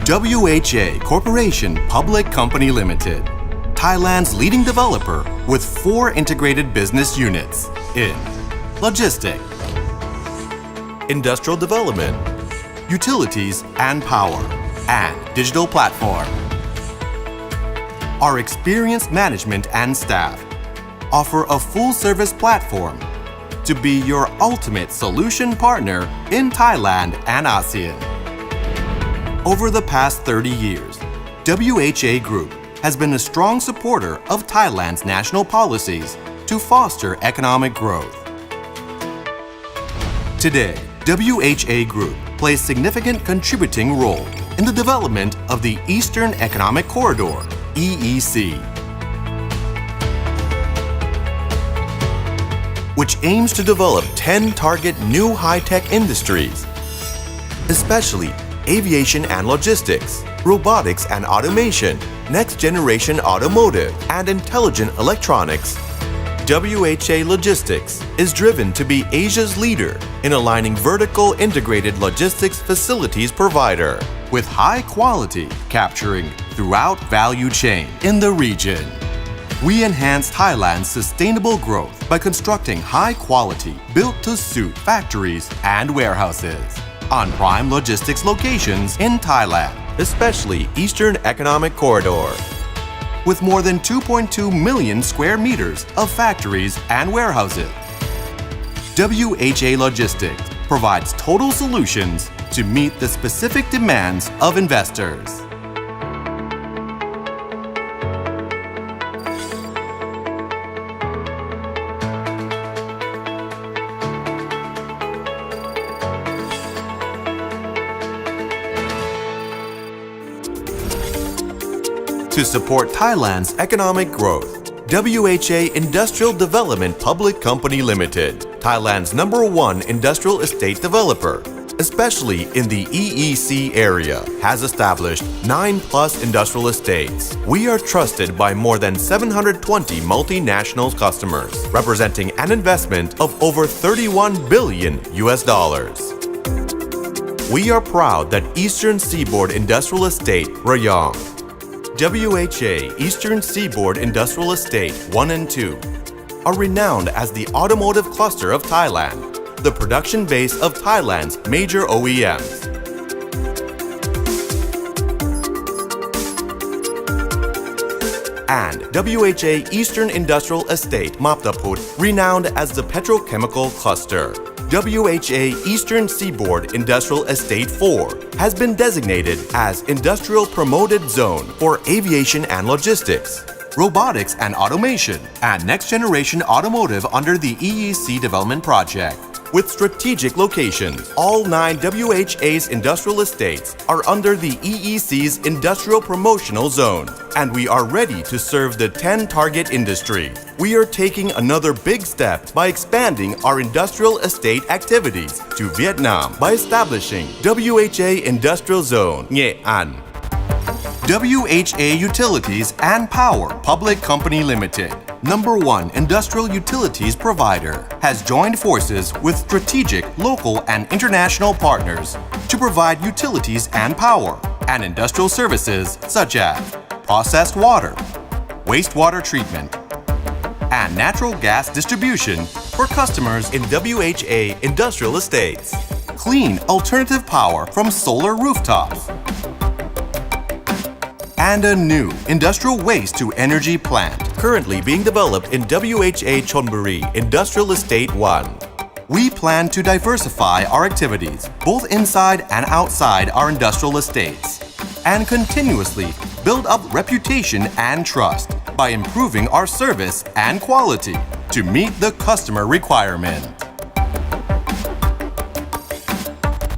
WHA Corporation Public Company Limited, Thailand's leading developer with 4 integrated business units in logistics, industrial development, utilities and power, and digital platform. Our experienced management and staff offer a full-service platform to be your ultimate solution partner in Thailand and ASEAN. Over the past 30 years, WHA Group has been a strong supporter of Thailand's national policies to foster economic growth. Today, WHA Group plays a significant contributing role in the development of the Eastern Economic Corridor, EEC, which aims to develop 10 target new high-tech industries, especially aviation and logistics, robotics and automation, next-generation automotive, and intelligent electronics. WHA Logistics is driven to be Asia's leader in aligning vertical integrated logistics facilities provider with high quality capturing throughout value chain in the region. We enhance Thailand's sustainable growth by constructing high quality built-to-suit factories and warehouses on prime logistics locations in Thailand, especially Eastern Economic Corridor. With more than 2.2 million square meters of factories and warehouses, WHA Logistics provides total solutions to meet the specific demands of investors. To support Thailand's economic growth, WHA Industrial Development Public Company Limited, Thailand's #1 industrial estate developer, especially in the EEC area, has established 9+ industrial estates. We are trusted by more than 720 multinational customers, representing an investment of over $31 billion. We are proud that Eastern Seaboard Industrial Estate, Rayong, WHA Eastern Seaboard Industrial Estate 1 and 2 are renowned as the automotive cluster of Thailand, the production base of Thailand's major OEMs. And WHA Eastern Industrial Estate Maptaput, renowned as the petrochemical cluster. WHA Eastern Seaboard Industrial Estate 4 has been designated as Industrial Promoted Zone for Aviation and Logistics, Robotics and Automation, and Next Generation Automotive under the EEC Development Project. With strategic locations, all 9 WHA's industrial estates are under the EEC's Industrial Promotional Zone, and we are ready to serve the 10 target industries. We are taking another big step by expanding our industrial estate activities to Vietnam by establishing WHA Industrial Zone, Nghệ An. WHA Utilities and Power Public Company Limited, #1 industrial utilities provider, has joined forces with strategic local and international partners to provide utilities and power and industrial services such as processed water, wastewater treatment, and natural gas distribution for customers in WHA industrial estates. Clean alternative power from solar rooftops, and a new industrial waste-to-energy plant currently being developed in WHA Chonburi Industrial Estate 1. We plan to diversify our activities both inside and outside our industrial estates and continuously build up reputation and trust by improving our service and quality to meet the customer requirement.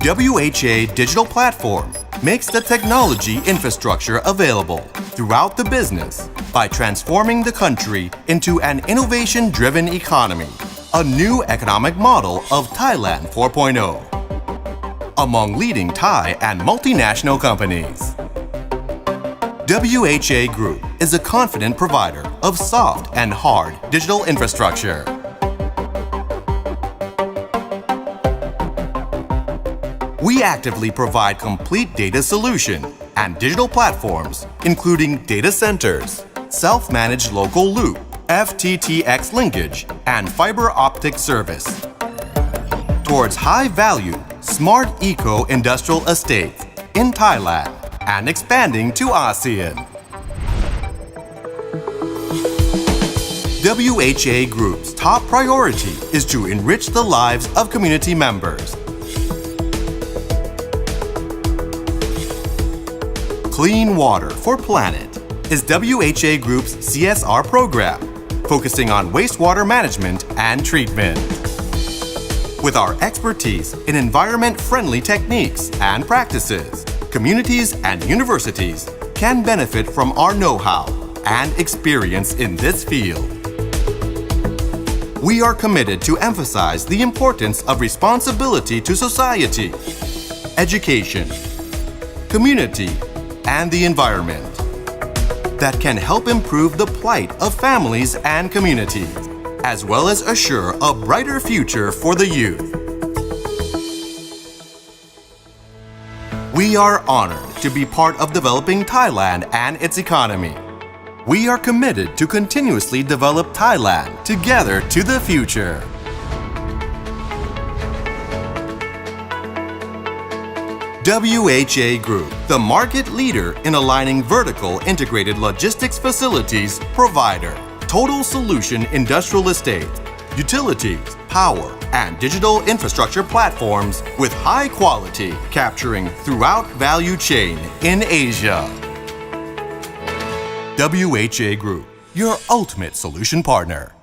WHA Digital Platform makes the technology infrastructure available throughout the business by transforming the country into an innovation-driven economy, a new economic model of Thailand 4.0, among leading Thai and multinational companies. WHA Group is a confident provider of soft and hard digital infrastructure. We actively provide complete data solution and digital platforms, including data centers, self-managed local loop, FTTX linkage, and fiber optic service. Towards high-value, smart eco-industrial estates in Thailand and expanding to ASEAN. WHA Group's top priority is to enrich the lives of community members. Clean Water for Planet is WHA Group's CSR program, focusing on wastewater management and treatment. With our expertise in environment-friendly techniques and practices, communities and universities can benefit from our know-how and experience in this field. We are committed to emphasize the importance of responsibility to society, education, community, and the environment that can help improve the plight of families and communities, as well as assure a brighter future for the youth. We are honored to be part of developing Thailand and its economy. We are committed to continuously develop Thailand together to the future. WHA Group, the market leader in aligning vertical integrated logistics facilities provider, total solution industrial estate, utilities, power, and digital infrastructure platforms with high quality, capturing throughout value chain in Asia. WHA Group, your ultimate solution partner.